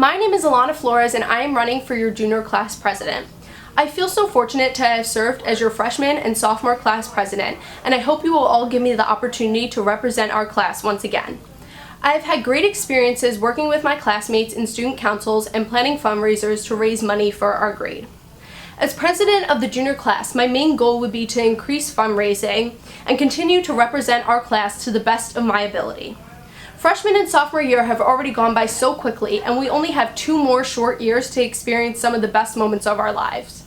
My name is Alana Flores and I am running for your junior class president. I feel so fortunate to have served as your freshman and sophomore class president, and I hope you will all give me the opportunity to represent our class once again. I have had great experiences working with my classmates in student councils and planning fundraisers to raise money for our grade. As president of the junior class, my main goal would be to increase fundraising and continue to represent our class to the best of my ability. Freshman and sophomore year have already gone by so quickly, and we only have 2 more short years to experience some of the best moments of our lives.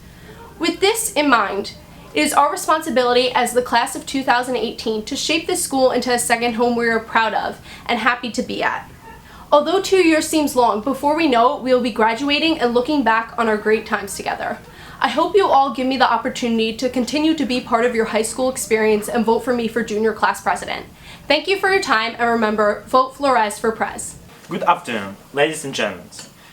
With this in mind, it is our responsibility as the class of 2018 to shape this school into a second home we are proud of and happy to be at. Although 2 years seems long, before we know it, we will be graduating and looking back on our great times together. I hope you all give me the opportunity to continue to be part of your high school experience and vote for me for junior class president. Thank you for your time, and remember, vote Flores for Prez. Good afternoon, ladies and gentlemen.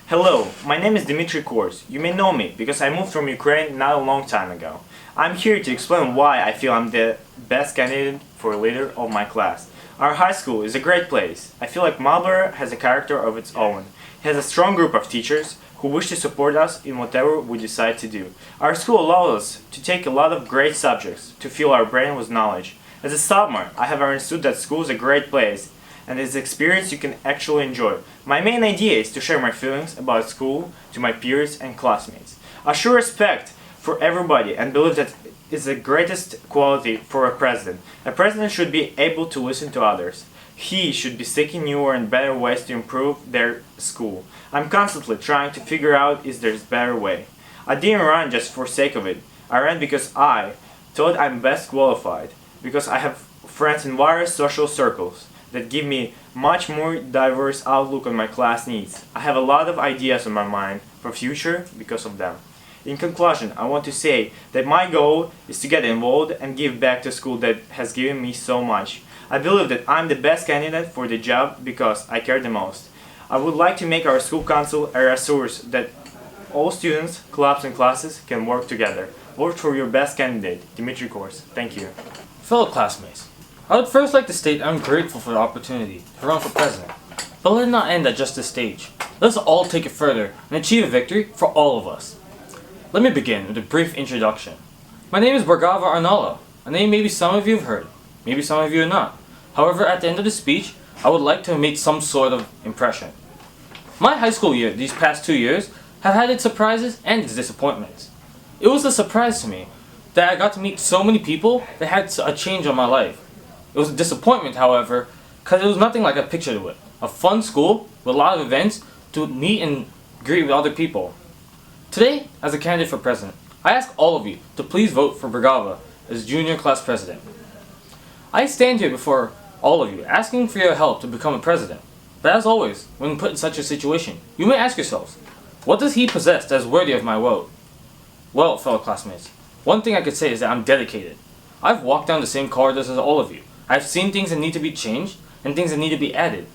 Hello, my name is Dmitry Kors. You may know me because I moved from Ukraine not a long time ago. I'm here to explain why I feel I'm the best candidate for leader of my class. Our high school is a great place. I feel like Marlboro has a character of its own. It has a strong group of teachers who wish to support us in whatever we decide to do. Our school allows us to take a lot of great subjects, to fill our brain with knowledge. As a sophomore, I have understood that school is a great place, and it's an experience you can actually enjoy. My main idea is to share my feelings about school to my peers and classmates. I show respect for everybody and believe that it's the greatest quality for a president. A president should be able to listen to others. He should be seeking newer and better ways to improve their school. I'm constantly trying to figure out if there's a better way. I didn't run just for sake of it. I ran because I thought I'm best qualified, because I have friends in various social circles that give me much more diverse outlook on my class needs. I have a lot of ideas on my mind for future because of them. In conclusion, I want to say that my goal is to get involved and give back to school that has given me so much. I believe that I'm the best candidate for the job because I care the most. I would like to make our school council a resource that all students, clubs and classes can work together. Vote for your best candidate, Dmitry Kors. Thank you. Fellow classmates, I would first like to state I'm grateful for the opportunity to run for president. But let it not end at just this stage. Let's all take it further and achieve a victory for all of us. Let me begin with a brief introduction. My name is Bargava Arnalo, a name maybe some of you have heard, maybe some of you have not. However, at the end of the speech, I would like to make some sort of impression. My high school year, these past 2 years, have had its surprises and its disappointments. It was a surprise to me that I got to meet so many people that had a change on my life. It was a disappointment, however, because it was nothing like I pictured it. A fun school with a lot of events to meet and greet with other people. Today, as a candidate for president, I ask all of you to please vote for Bragava as junior class president. I stand here before all of you asking for your help to become a president. But as always, when put in such a situation, you may ask yourselves, what does he possess that is worthy of my vote? Well, fellow classmates, one thing I could say is that I'm dedicated. I've walked down the same corridors as all of you. I've seen things that need to be changed and things that need to be added.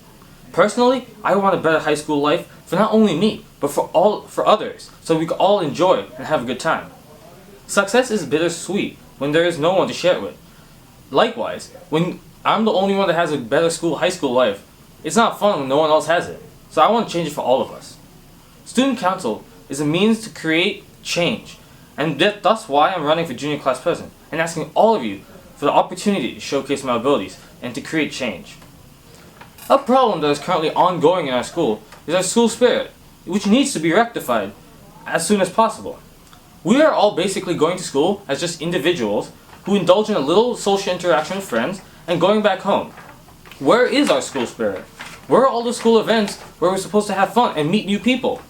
Personally, I want a better high school life for not only me, but for others, so we can all enjoy and have a good time. Success is bittersweet when there is no one to share it with. Likewise, when I'm the only one that has a better high school life, it's not fun when no one else has it. So I want to change it for all of us. Student council is a means to create change, and that's why I'm running for junior class president and asking all of you for the opportunity to showcase my abilities and to create change. A problem that is currently ongoing in our school is our school spirit, which needs to be rectified as soon as possible. We are all basically going to school as just individuals who indulge in a little social interaction with friends and going back home. Where is our school spirit? Where are all the school events where we're supposed to have fun and meet new people?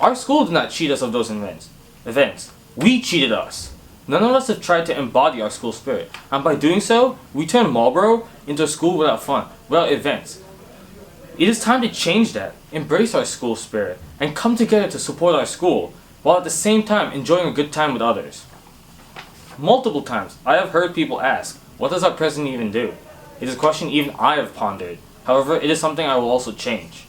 Our school did not cheat us of those events. We cheated us. None of us have tried to embody our school spirit, and by doing so, we turned Marlboro into a school without fun, without events. It is time to change that, embrace our school spirit, and come together to support our school, while at the same time enjoying a good time with others. Multiple times, I have heard people ask, what does our president even do? It is a question even I have pondered. However, it is something I will also change.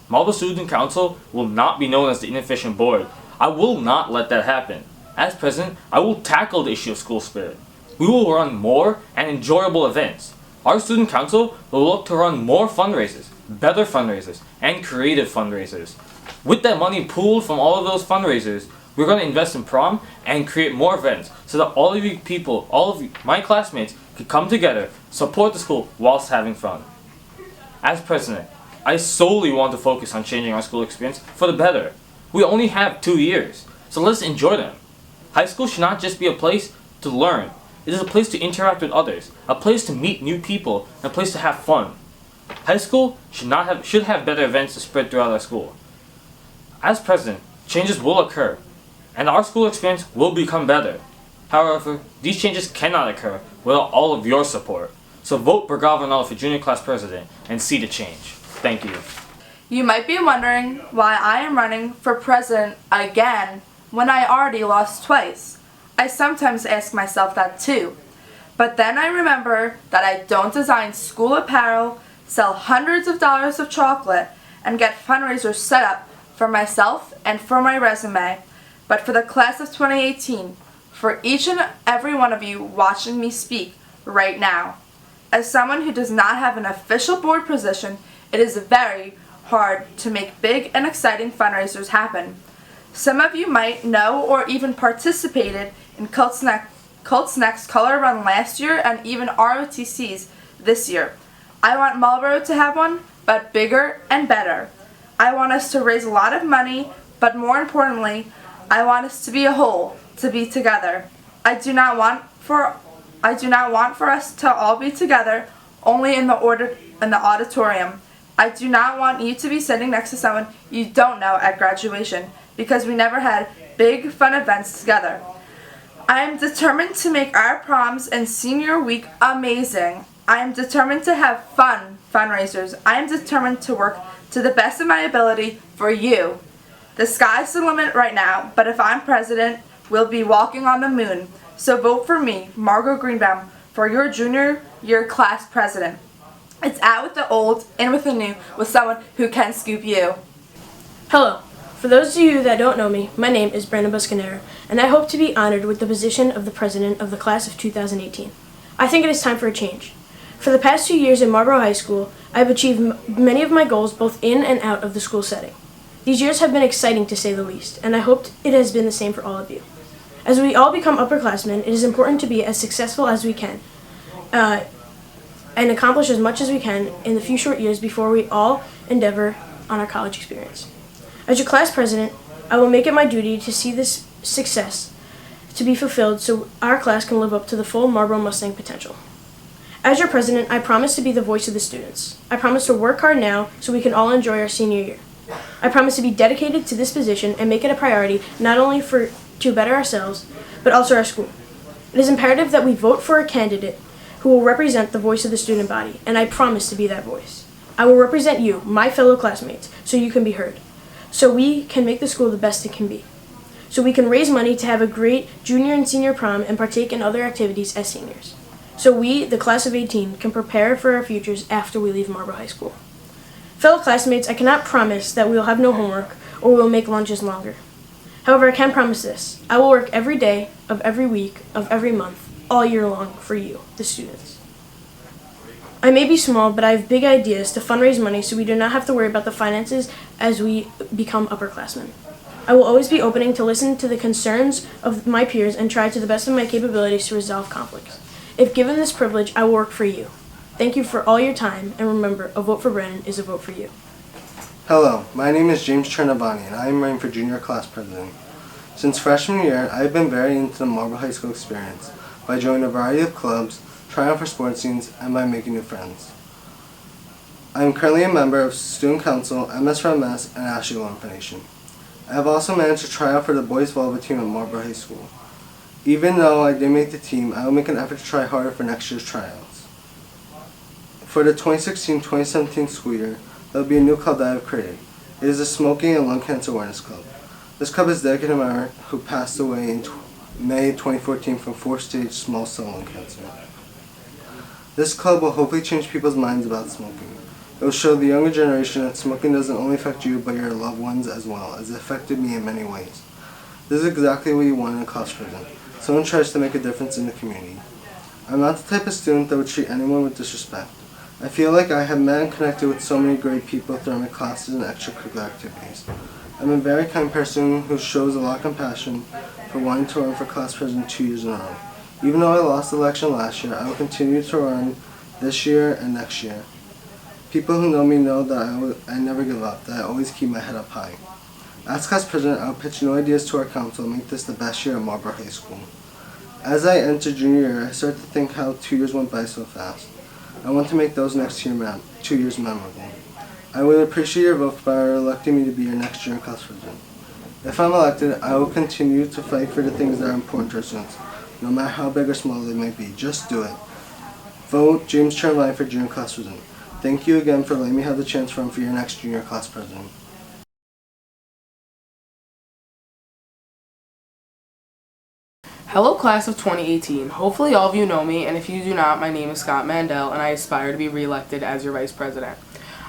Marlboro Student Council will not be known as the inefficient board. I will not let that happen. As president, I will tackle the issue of school spirit. We will run more and enjoyable events. Our student council will look to run more fundraisers, better fundraisers, and creative fundraisers. With that money pooled from all of those fundraisers, we're going to invest in prom and create more events so that all of you people, all of you, my classmates, can come together, support the school whilst having fun. As president, I solely want to focus on changing our school experience for the better. We only have 2 years, so let's enjoy them. High school should not just be a place to learn. It is a place to interact with others, a place to meet new people, and a place to have fun. High school should have better events to spread throughout our school. As president, changes will occur, and our school experience will become better. However, these changes cannot occur without all of your support. So vote Brigava for junior class president and see the change. Thank you. You might be wondering why I am running for president again when I already lost twice. I sometimes ask myself that too. But then I remember that I don't design school apparel, sell hundreds of dollars of chocolate, and get fundraisers set up for myself and for my resume, but for the class of 2018, for each and every one of you watching me speak right now. As someone who does not have an official board position, it is very hard to make big and exciting fundraisers happen. Some of you might know or even participated in Colts Next Color Run last year and even ROTC's this year. I want Marlboro to have one, but bigger and better. I want us to raise a lot of money, but more importantly, I want us to be a whole, to be together. I do not want for us to all be together only in the auditorium. I do not want you to be sitting next to someone you don't know at graduation, because we never had big fun events together. I am determined to make our proms and senior week amazing. I am determined to have fun fundraisers. I am determined to work to the best of my ability for you. The sky's the limit right now, but if I'm president, we'll be walking on the moon. So vote for me, Margot Greenbaum, for your junior year class president. It's out with the old, in with the new, with someone who can scoop you. Hello. For those of you that don't know me, my name is Brandon Buscanero, and I hope to be honored with the position of the president of the class of 2018. I think it is time for a change. For the past 2 years in Marlboro High School, I have achieved many of my goals both in and out of the school setting. These years have been exciting to say the least, and I hope it has been the same for all of you. As we all become upperclassmen, it is important to be as successful as we can and accomplish as much as we can in the few short years before we all endeavor on our college experience. As your class president, I will make it my duty to see this success to be fulfilled so our class can live up to the full Marlboro Mustang potential. As your president, I promise to be the voice of the students. I promise to work hard now so we can all enjoy our senior year. I promise to be dedicated to this position and make it a priority not only to better ourselves, but also our school. It is imperative that we vote for a candidate who will represent the voice of the student body, and I promise to be that voice. I will represent you, my fellow classmates, so you can be heard, so we can make the school the best it can be, so we can raise money to have a great junior and senior prom and partake in other activities as seniors, so we, the class of 18, can prepare for our futures after we leave Marlboro High School. Fellow classmates, I cannot promise that we will have no homework or we will make lunches longer. However, I can promise this. I will work every day of every week of every month, all year long for you, the students. I may be small, but I have big ideas to fundraise money so we do not have to worry about the finances as we become upperclassmen. I will always be open to listen to the concerns of my peers and try to the best of my capabilities to resolve conflicts. If given this privilege, I will work for you. Thank you for all your time, and remember, a vote for Brandon is a vote for you. Hello, my name is James Chernavani, and I am running for junior class president. Since freshman year, I have been very into the Marlboro High School experience by joining a variety of clubs, trying out for sports teams, and by making new friends. I am currently a member of Student Council, MS for MS, and Ashley Loan Foundation. I have also managed to try out for the boys volleyball team at Marlboro High School. Even though I didn't make the team, I will make an effort to try harder for next year's tryouts. For the 2016-2017 school year, there will be a new club that I have created. It is the Smoking and Lung Cancer Awareness Club. This club is dedicated to my aunt who passed away in May 2014 from 4-stage small cell lung cancer. This club will hopefully change people's minds about smoking. It will show the younger generation that smoking doesn't only affect you but your loved ones as well, as it affected me in many ways. This is exactly what you want in a class president. Someone tries to make a difference in the community. I'm not the type of student that would treat anyone with disrespect. I feel like I have met and connected with so many great people throughout my classes and extracurricular activities. I'm a very kind person who shows a lot of compassion for wanting to run for class president 2 years in a row. Even though I lost the election last year, I will continue to run this year and next year. People who know me know that I never give up, that I always keep my head up high. As class president, I will pitch new ideas to our council and make this the best year at Marlboro High School. As I enter junior year, I start to think how 2 years went by so fast. I want to make those next 2 years memorable. I would appreciate your vote by electing me to be your next junior class president. If I'm elected, I will continue to fight for the things that are important to our students, no matter how big or small they might be. Just do it. Vote James Chernovani for junior class president. Thank you again for letting me have the chance to run for your next junior class president. Hello class of 2018. Hopefully all of you know me, and if you do not, my name is Scott Mandel and I aspire to be re-elected as your vice president.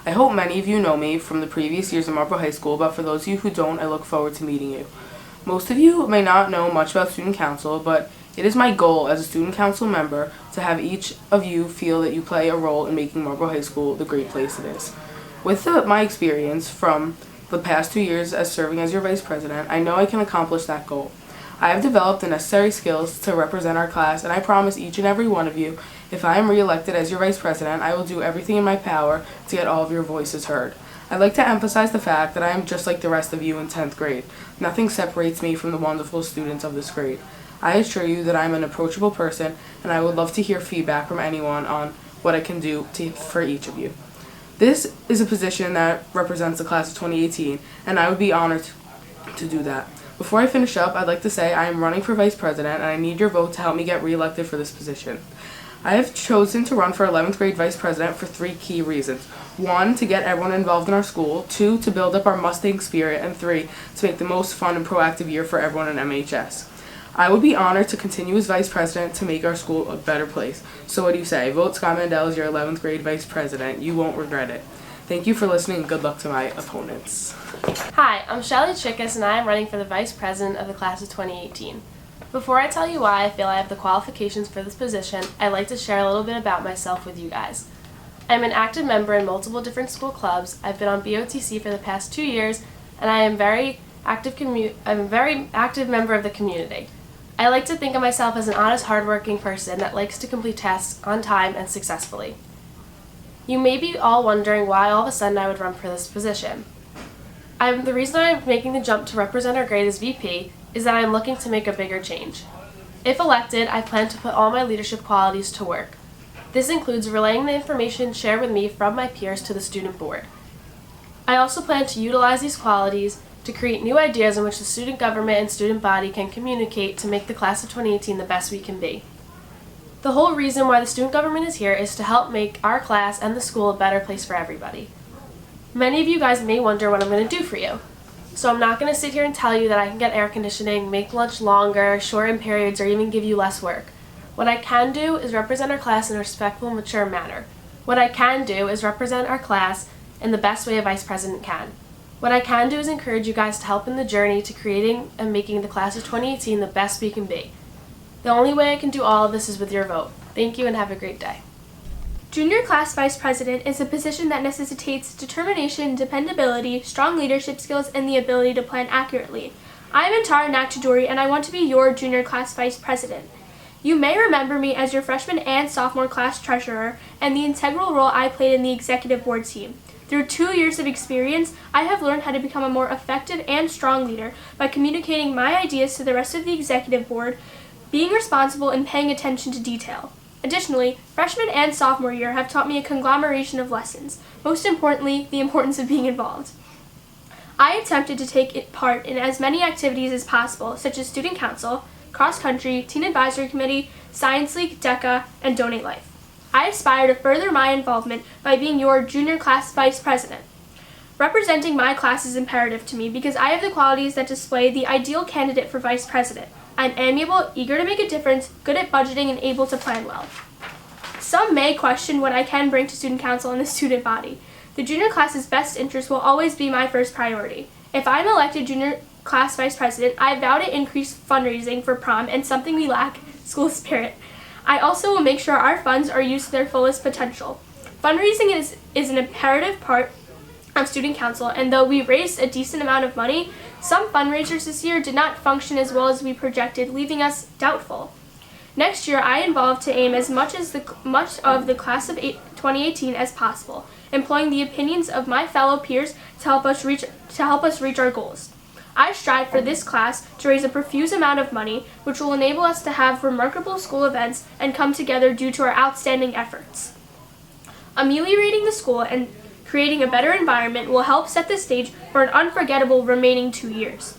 I hope many of you know me from the previous years at Marlboro High School, but for those of you who don't, I look forward to meeting you. Most of you may not know much about student council, but it is my goal as a student council member to have each of you feel that you play a role in making Marlboro High School the great place it is. With my experience from the past 2 years as serving as your vice president, I know I can accomplish that goal. I have developed the necessary skills to represent our class, and I promise each and every one of you, if I am re-elected as your vice president, I will do everything in my power to get all of your voices heard. I'd like to emphasize the fact that I am just like the rest of you in 10th grade. Nothing separates me from the wonderful students of this grade. I assure you that I am an approachable person, and I would love to hear feedback from anyone on what I can do for each of you. This is a position that represents the class of 2018, and I would be honored to do that. Before I finish up, I'd like to say I am running for vice president and I need your vote to help me get re-elected for this position. I have chosen to run for 11th grade vice president for 3 key reasons. 1, to get everyone involved in our school. 2, to build up our Mustang spirit. And 3, to make the most fun and proactive year for everyone in MHS. I would be honored to continue as vice president to make our school a better place. So what do you say? Vote Scott Mandel as your 11th grade vice president. You won't regret it. Thank you for listening and good luck to my opponents. Hi, I'm Shelly Chickas and I am running for the Vice President of the Class of 2018. Before I tell you why I feel I have the qualifications for this position, I'd like to share a little bit about myself with you guys. I'm an active member in multiple different school clubs. I've been on BOTC for the past 2 years and I'm a very active member of the community. I like to think of myself as an honest, hardworking person that likes to complete tasks on time and successfully. You may be all wondering why all of a sudden I would run for this position. The reason I'm making the jump to represent our grade as VP is that I'm looking to make a bigger change. If elected, I plan to put all my leadership qualities to work. This includes relaying the information shared with me from my peers to the student board. I also plan to utilize these qualities to create new ideas in which the student government and student body can communicate to make the class of 2018 the best we can be. The whole reason why the student government is here is to help make our class and the school a better place for everybody. Many of you guys may wonder what I'm going to do for you. So I'm not going to sit here and tell you that I can get air conditioning, make lunch longer, shorten periods, or even give you less work. What I can do is represent our class in a respectful, mature manner. What I can do is represent our class in the best way a vice president can. What I can do is encourage you guys to help in the journey to creating and making the class of 2018 the best we can be. The only way I can do all of this is with your vote. Thank you and have a great day. Junior Class Vice President is a position that necessitates determination, dependability, strong leadership skills, and the ability to plan accurately. I am Antara Nakchadori, and I want to be your Junior Class Vice President. You may remember me as your freshman and sophomore class treasurer and the integral role I played in the executive board team. Through 2 years of experience, I have learned how to become a more effective and strong leader by communicating my ideas to the rest of the executive board, being responsible, and paying attention to detail. Additionally, freshman and sophomore year have taught me a conglomeration of lessons, most importantly, the importance of being involved. I attempted to take part in as many activities as possible, such as student council, cross-country, teen advisory committee, science league, DECA, and Donate Life. I aspire to further my involvement by being your junior class vice president. Representing my class is imperative to me because I have the qualities that display the ideal candidate for vice president. I'm amiable, eager to make a difference, good at budgeting, and able to plan well. Some may question what I can bring to student council and the student body. The junior class's best interest will always be my first priority. If I'm elected junior class vice president, I vow to increase fundraising for prom and something we lack, school spirit. I also will make sure our funds are used to their fullest potential. Fundraising is an imperative part of student council, and though we raised a decent amount of money, some fundraisers this year did not function as well as we projected, leaving us doubtful. Next year, I involved to aim as much of the class of 2018 as possible, employing the opinions of my fellow peers to help us reach our goals. I strive for this class to raise a profuse amount of money, which will enable us to have remarkable school events and come together due to our outstanding efforts. Ameliorating the school and creating a better environment will help set the stage for an unforgettable remaining 2 years.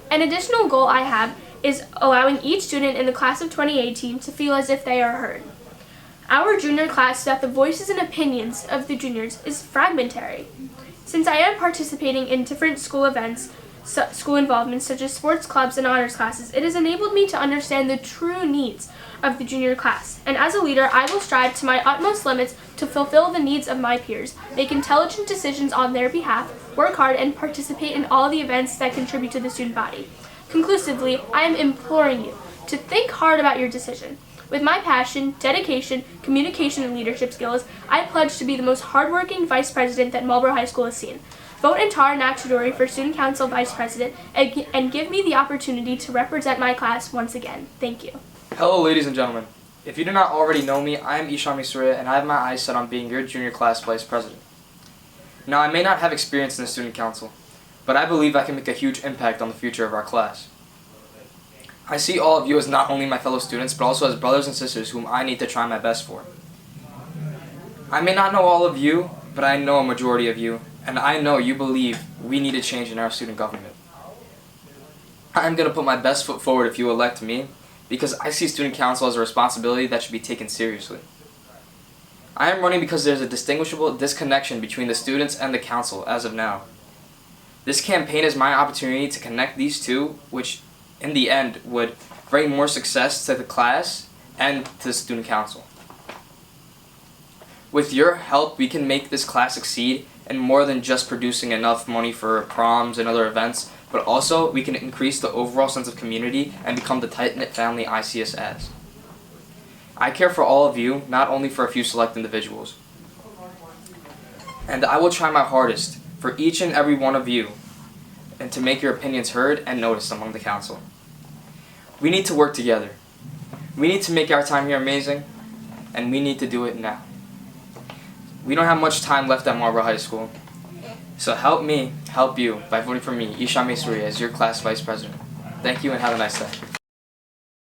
An additional goal I have is allowing each student in the class of 2018 to feel as if they are heard. Our junior class, so that the voices and opinions of the juniors is fragmentary. Since I am participating in different school events, school involvements such as sports clubs and honors classes, it has enabled me to understand the true needs of the junior class. And as a leader, I will strive to my utmost limits to fulfill the needs of my peers, make intelligent decisions on their behalf, work hard, and participate in all the events that contribute to the student body. Conclusively, I am imploring you to think hard about your decision. With my passion, dedication, communication, and leadership skills, I pledge to be the most hardworking vice president that Marlboro High School has seen. Vote Antara Nakchadori for Student Council Vice President and give me the opportunity to represent my class once again. Thank you. Hello, ladies and gentlemen. If you do not already know me, I am Ishami Surya, and I have my eyes set on being your junior class vice president. Now, I may not have experience in the student council, but I believe I can make a huge impact on the future of our class. I see all of you as not only my fellow students, but also as brothers and sisters whom I need to try my best for. I may not know all of you, but I know a majority of you, and I know you believe we need a change in our student government. I'm going to put my best foot forward if you elect me, because I see student council as a responsibility that should be taken seriously. I am running because there's a distinguishable disconnection between the students and the council as of now. This campaign is my opportunity to connect these two, which in the end would bring more success to the class and to the student council. With your help, we can make this class succeed, and more than just producing enough money for proms and other events, but also we can increase the overall sense of community and become the tight-knit family I see us as. I care for all of you, not only for a few select individuals. And I will try my hardest for each and every one of you, and to make your opinions heard and noticed among the council. We need to work together. We need to make our time here amazing, and we need to do it now. We don't have much time left at Marlboro High School, so help me help you by voting for me, Ishami Surya, as your class vice president. Thank you and have a nice day.